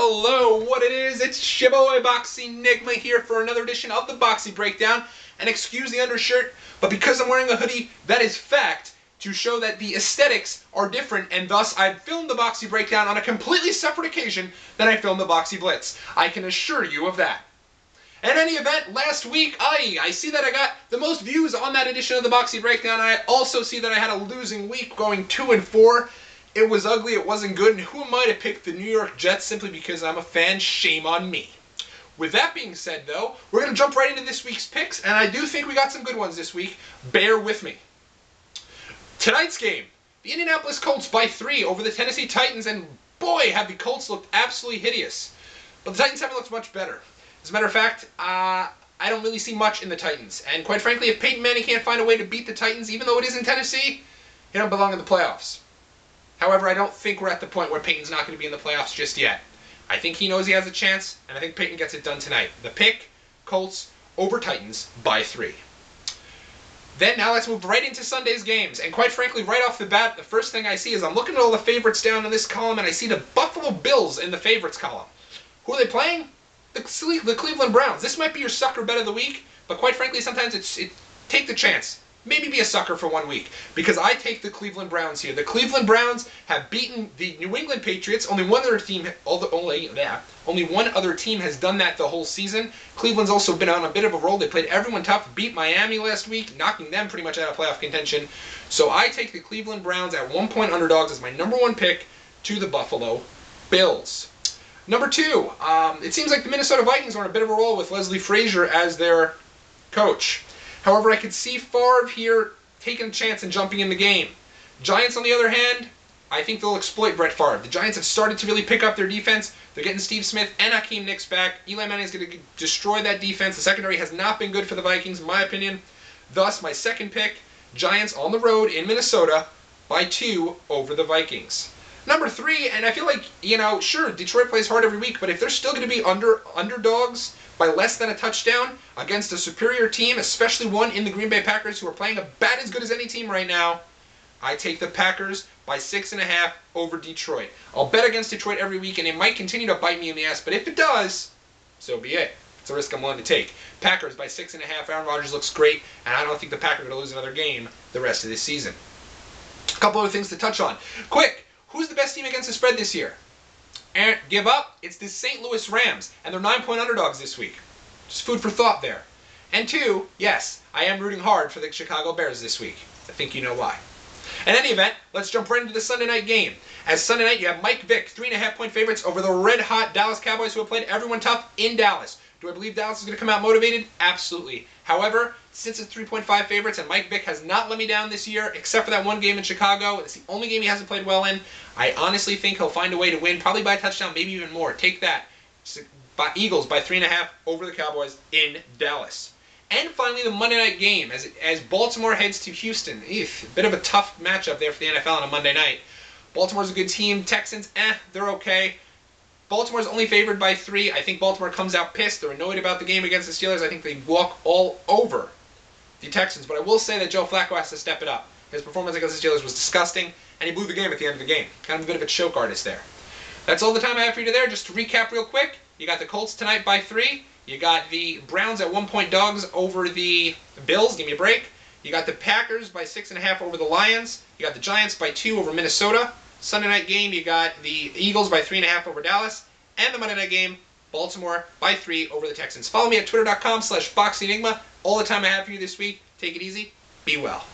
Hello, what it is? It's your boy Boxie Nigma here for another edition of the Boxie Breakdown. And excuse the undershirt, but because I'm wearing a hoodie, that is fact, to show that the aesthetics are different, and thus I filmed the Boxie Breakdown on a completely separate occasion than I filmed the Boxie Blitz. I can assure you of that. In any event, last week, I see that I got the most views on that edition of the Boxie Breakdown. I also see that I had a losing week, going 2-4. It was ugly, it wasn't good, and who am I to pick the New York Jets simply because I'm a fan? Shame on me. With that being said, though, we're going to jump right into this week's picks, and I do think we got some good ones this week. Bear with me. Tonight's game, the Indianapolis Colts by 3 over the Tennessee Titans, and boy, have the Colts looked absolutely hideous. But the Titans haven't looked much better. As a matter of fact, I don't really see much in the Titans. And quite frankly, if Peyton Manning can't find a way to beat the Titans, even though it is in Tennessee, he don't belong in the playoffs. However, I don't think we're at the point where Peyton's not going to be in the playoffs just yet. I think he knows he has a chance, and I think Peyton gets it done tonight. The pick, Colts over Titans by 3. Then now let's move right into Sunday's games. And quite frankly, right off the bat, the first thing I see is I'm looking at all the favorites down in this column, and I see the Buffalo Bills in the favorites column. Who are they playing? The Cleveland Browns. This might be your sucker bet of the week, but quite frankly, sometimes take the chance. Maybe be a sucker for 1 week, because I take the Cleveland Browns here. The Cleveland Browns have beaten the New England Patriots. Only one other team has done that the whole season. Cleveland's also been on a bit of a roll. They played everyone tough, beat Miami last week, knocking them pretty much out of playoff contention. So I take the Cleveland Browns at 1-point underdogs as my number 1 pick to the Buffalo Bills. Number 2, it seems like the Minnesota Vikings are on a bit of a roll with Leslie Frazier as their coach. However, I could see Favre here taking a chance and jumping in the game. Giants, on the other hand, I think they'll exploit Brett Favre. The Giants have started to really pick up their defense. They're getting Steve Smith and Hakeem Nicks back. Eli Manning is going to destroy that defense. The secondary has not been good for the Vikings, in my opinion. Thus, my second pick, Giants on the road in Minnesota by 2 over the Vikings. Number 3, and I feel like, sure, Detroit plays hard every week, but if they're still going to be underdogs by less than a touchdown against a superior team, especially one in the Green Bay Packers who are playing about as good as any team right now, I take the Packers by 6.5 over Detroit. I'll bet against Detroit every week, and it might continue to bite me in the ass, but if it does, so be it. It's a risk I'm willing to take. Packers by 6.5. Aaron Rodgers looks great, and I don't think the Packers are going to lose another game the rest of this season. A couple other things to touch on. Quick, who's the best team against the spread this year? And give up, it's the St. Louis Rams, and they're 9-point underdogs this week. Just food for thought there. And 2, yes, I am rooting hard for the Chicago Bears this week. I think you know why. In any event, let's jump right into the Sunday night game. As Sunday night, you have Mike Vick, 3.5-point favorites over the red-hot Dallas Cowboys who have played everyone tough in Dallas. Do I believe Dallas is going to come out motivated? Absolutely. However, since it's 3.5 favorites and Mike Vick has not let me down this year, except for that one game in Chicago, it's the only game he hasn't played well in, I honestly think he'll find a way to win, probably by a touchdown, maybe even more. Take that. Eagles by 3.5 over the Cowboys in Dallas. And finally, the Monday night game, as Baltimore heads to Houston. A bit of a tough matchup there for the NFL on a Monday night. Baltimore's a good team. Texans, they're okay. Baltimore's only favored by 3. I think Baltimore comes out pissed. They're annoyed about the game against the Steelers. I think they walk all over the Texans. But I will say that Joe Flacco has to step it up. His performance against the Steelers was disgusting, and he blew the game at the end of the game. Kind of a bit of a choke artist there. That's all the time I have for you there. Just to recap real quick, you got the Colts tonight by 3. You got the Browns at 1-point dogs over the Bills. Give me a break. You got the Packers by 6.5 over the Lions. You got the Giants by 2 over Minnesota. Sunday night game, you got the Eagles by 3.5 over Dallas. And the Monday night game, Baltimore by 3 over the Texans. Follow me at twitter.com/BoxyEnigma. All the time I have for you this week. Take it easy. Be well.